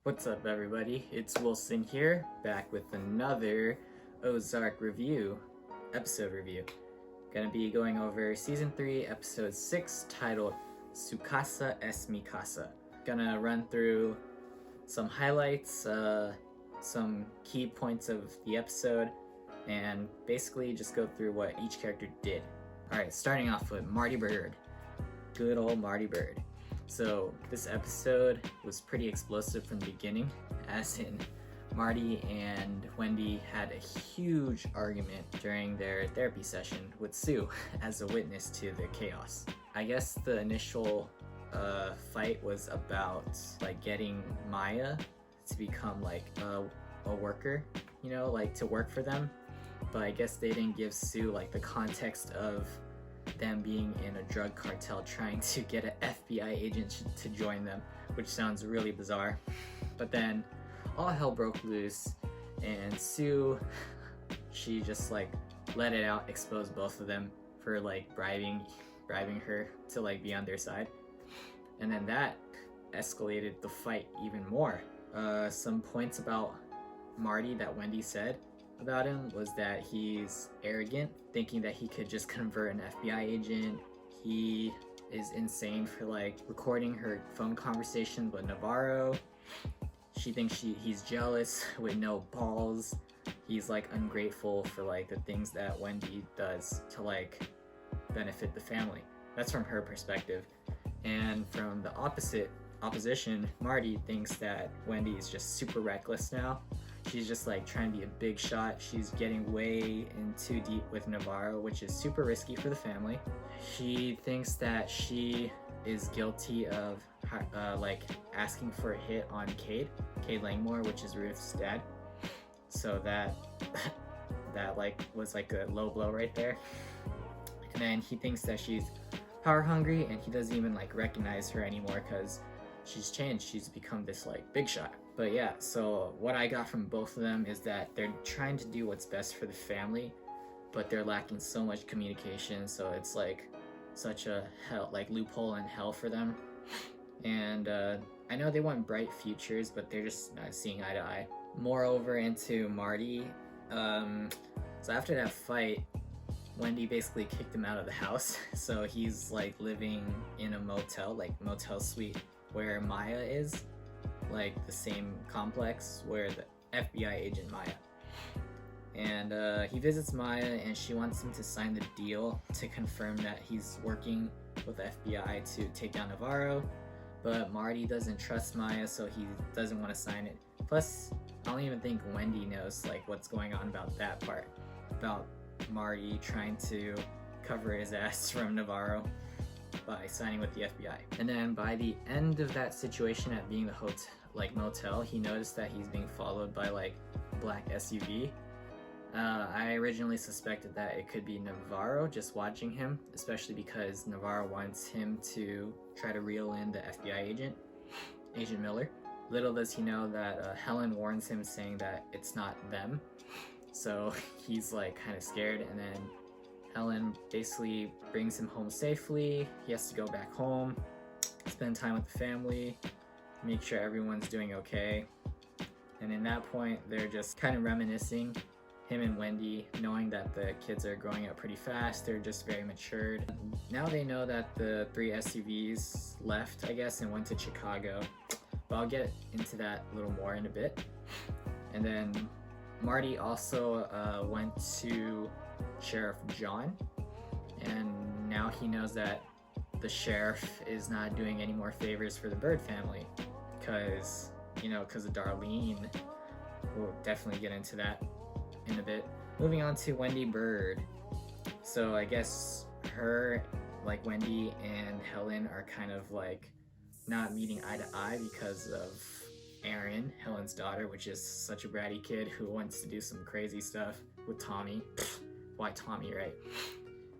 What's up, everybody? It's Wilson here, back with another OZARK episode review. Gonna be going over Season 3, Episode 6, titled Casa Es Mi Casa. Gonna run through some highlights, some key points of the episode, and basically just go through what each character did. Alright, starting off with Marty Byrd. Good old Marty Byrd. So this episode was pretty explosive from the beginning, as in Marty and Wendy had a huge argument during their therapy session with Sue as a witness to the chaos. I guess the initial fight was about like getting Maya to become like a worker, you know, like to work for them. But I guess they didn't give Sue like the context of them being in a drug cartel trying to get an FBI agent to join them, which sounds really bizarre. But then all hell broke loose and Sue, she just like let it out, exposed both of them for like bribing her to like be on their side. And then that escalated the fight even more. Some points about Marty that Wendy said about him was that he's arrogant, thinking that he could just convert an FBI agent. He is insane for like recording her phone conversation with Navarro. She thinks he's jealous with no balls. He's like ungrateful for like the things that Wendy does to like benefit the family. That's from her perspective. And from the opposition, Marty thinks that Wendy is just super reckless now. She's just like trying to be a big shot. She's getting way in too deep with Navarro, which is super risky for the family. She thinks that she is guilty of like asking for a hit on Cade Langmore, which is Ruth's dad. So that like was like a low blow right there. And then he thinks that she's power hungry, and he doesn't even like recognize her anymore because she's changed. She's become this like big shot. But yeah, so what I got from both of them is that they're trying to do what's best for the family, but they're lacking so much communication, so it's like such a hell, like loophole in hell for them. And I know they want bright futures, but they're just not seeing eye to eye. Moreover, into Marty, so after that fight, Wendy basically kicked him out of the house, so he's like living in a motel, like motel suite where Maya is, like the same complex where the FBI agent Maya. And he visits Maya and she wants him to sign the deal to confirm that he's working with the FBI to take down Navarro, but Marty doesn't trust Maya, so he doesn't want to sign it. Plus, I don't even think Wendy knows like what's going on about that part, about Marty trying to cover his ass from Navarro by signing with the FBI. And then by the end of that situation at being the motel, he noticed that he's being followed by like a black SUV. I originally suspected that it could be Navarro just watching him, especially because Navarro wants him to try to reel in the FBI agent, Agent Miller. Little does he know that Helen warns him, saying that it's not them. So he's like kind of scared, and then Helen basically brings him home safely. He has to go back home, spend time with the family, make sure everyone's doing okay. And in that point, they're just kind of reminiscing, him and Wendy, knowing that the kids are growing up pretty fast. They're just very matured. Now they know that the 3 SUVs left, I guess, and went to Chicago. But I'll get into that a little more in a bit. And then Marty also went to Sheriff John, and now he knows that the sheriff is not doing any more favors for the Bird family because of Darlene. We'll definitely get into that in a bit. Moving on to Wendy Bird. So I guess her, like Wendy and Helen, are kind of like not meeting eye to eye because of Erin, Helen's daughter, which is such a bratty kid who wants to do some crazy stuff with Tommy. Why Tommy, right?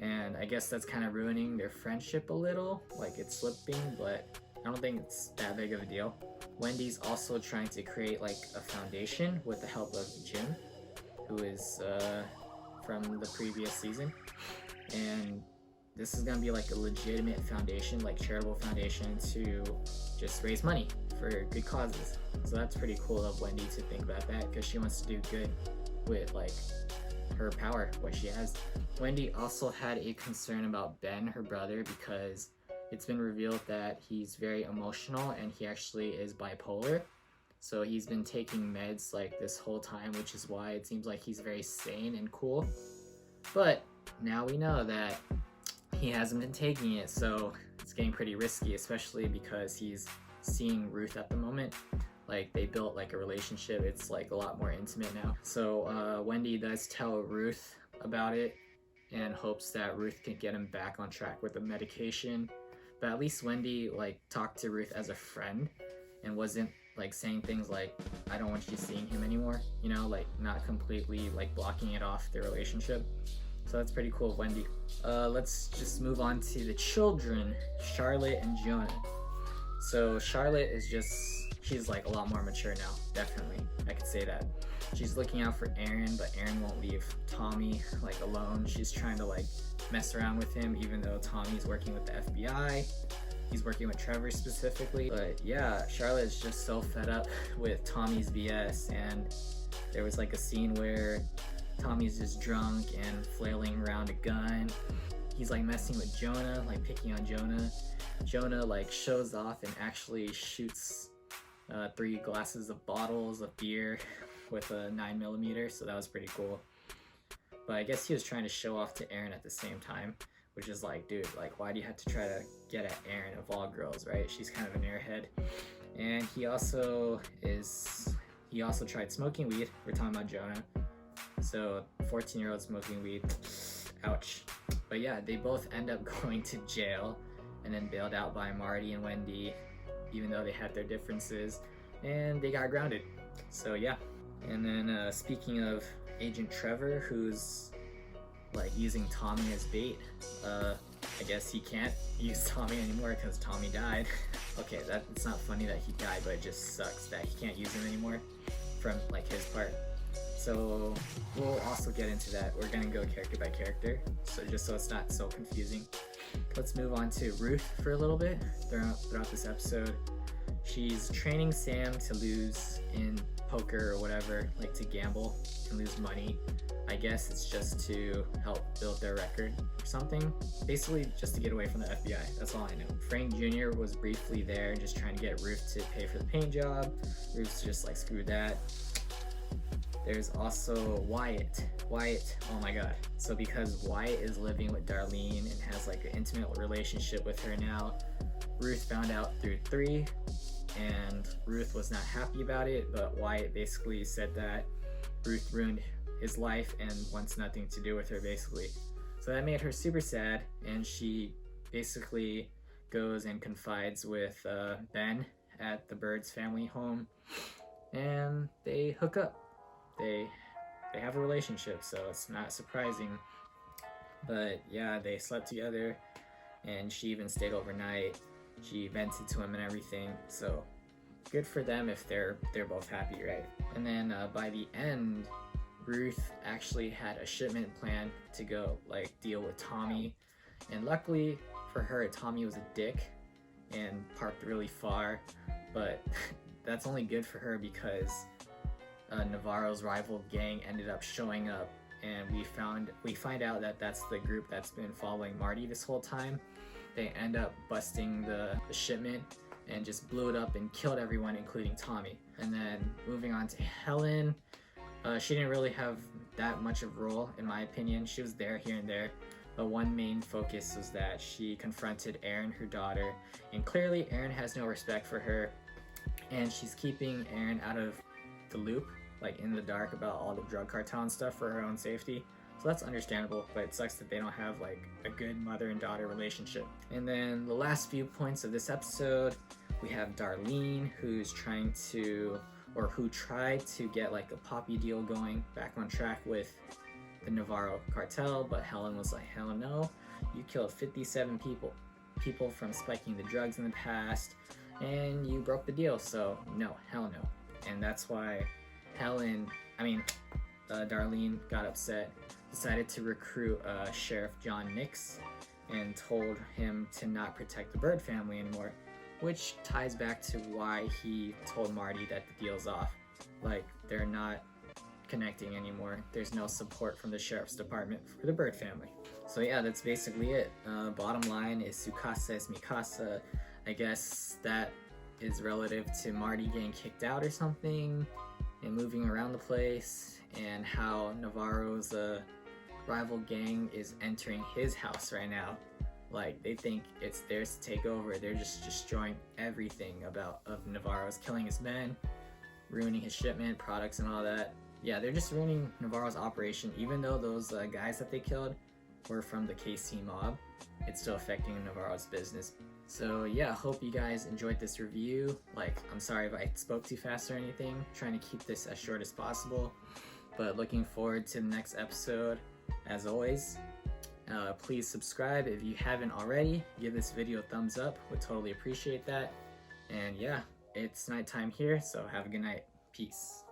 And I guess that's kind of ruining their friendship a little, like it's slipping, but I don't think it's that big of a deal. Wendy's also trying to create like a foundation with the help of Jim, who is from the previous season, and this is gonna be like a legitimate foundation, like charitable foundation to just raise money for good causes. So that's pretty cool of Wendy to think about that, because she wants to do good with like her power, what she has. Wendy also had a concern about Ben, her brother, because it's been revealed that he's very emotional and he actually is bipolar. So he's been taking meds like this whole time, which is why it seems like he's very sane and cool. But now we know that he hasn't been taking it, so it's getting pretty risky, especially because he's seeing Ruth at the moment. Like, they built like a relationship. It's like a lot more intimate now. So Wendy does tell Ruth about it and hopes that Ruth can get him back on track with the medication. But at least Wendy like talked to Ruth as a friend and wasn't like saying things like, I don't want you seeing him anymore, you know, like not completely like blocking it off the relationship. So that's pretty cool of Wendy. Let's just move on to the children, Charlotte and Jonah. So Charlotte is just, she's like a lot more mature now, definitely. I could say that. She's looking out for Aaron, but Aaron won't leave Tommy like alone. She's trying to like mess around with him, even though Tommy's working with the FBI. He's working with Trevor specifically. But yeah, Charlotte is just so fed up with Tommy's BS, and there was like a scene where Tommy's just drunk and flailing around a gun. He's like messing with Jonah, like picking on Jonah. Jonah like shows off and actually shoots 3 glasses of bottles of beer with a 9mm, so that was pretty cool. But I guess he was trying to show off to Aaron at the same time, which is like, dude, like why do you have to try to get at Aaron of all girls, right? She's kind of an airhead. And he also tried smoking weed. We're talking about Jonah. So 14-year-old smoking weed, ouch. But yeah, they both end up going to jail and then bailed out by Marty and Wendy, even though they had their differences, and they got grounded. So yeah. And then speaking of Agent Trevor, who's like using Tommy as bait, I guess he can't use Tommy anymore because Tommy died. Okay, it's not funny that he died, but it just sucks that he can't use him anymore from like his part. So we'll also get into that. We're gonna go character by character, so just so it's not so confusing. Let's move on to Ruth for a little bit throughout this episode. She's training Sam to lose in poker or whatever, like to gamble and lose money. I guess it's just to help build their record or something. Basically just to get away from the FBI, that's all I know. Frank Jr. was briefly there and just trying to get Ruth to pay for the paint job. Ruth's just like, screw that. There's also Wyatt, oh my god. So because Wyatt is living with Darlene and has like an intimate relationship with her now, Ruth found out through 3, and Ruth was not happy about it, but Wyatt basically said that Ruth ruined his life and wants nothing to do with her basically. So that made her super sad, and she basically goes and confides with Ben at the Bird's family home, and they hook up. They have a relationship, so it's not surprising. But yeah, they slept together, and she even stayed overnight. She vented to him and everything, so good for them if they're both happy, right? And then by the end, Ruth actually had a shipment plan to go like deal with Tommy, and luckily for her, Tommy was a dick and parked really far, but that's only good for her because Navarro's rival gang ended up showing up, and we find out that that's the group that's been following Marty this whole time. They end up busting the shipment and just blew it up and killed everyone, including Tommy. And then moving on to Helen, she didn't really have that much of a role in my opinion. She was there here and there, but one main focus was that she confronted Aaron, her daughter, and clearly Aaron has no respect for her, and she's keeping Aaron out of the loop, like in the dark about all the drug cartel and stuff for her own safety. So that's understandable, but it sucks that they don't have like a good mother and daughter relationship. And then the last few points of this episode, we have Darlene, who tried to get like a poppy deal going back on track with the Navarro cartel, but Helen was like, hell no, you killed 57 people from spiking the drugs in the past, and you broke the deal, so no, hell no. And that's why Darlene got upset, decided to recruit Sheriff John Nix and told him to not protect the Bird family anymore, which ties back to why he told Marty that the deal's off. Like, they're not connecting anymore. There's no support from the sheriff's department for the Bird family. So yeah, that's basically it. Bottom line is Su Casa Es Mi Casa. I guess that is relative to Marty getting kicked out or something and moving around the place, and how Navarro's rival gang is entering his house right now. Like, they think it's theirs to take over. They're just destroying everything of Navarro's, killing his men, ruining his shipment, products and all that. Yeah, they're just ruining Navarro's operation. Even though those guys that they killed were from the KC mob, it's still affecting Navarro's business. So yeah, hope you guys enjoyed this review. Like, I'm sorry if I spoke too fast or anything. I'm trying to keep this as short as possible, but looking forward to the next episode. As always, please subscribe if you haven't already. Give this video a thumbs up, would totally appreciate that. And yeah, it's nighttime here, so have a good night. Peace.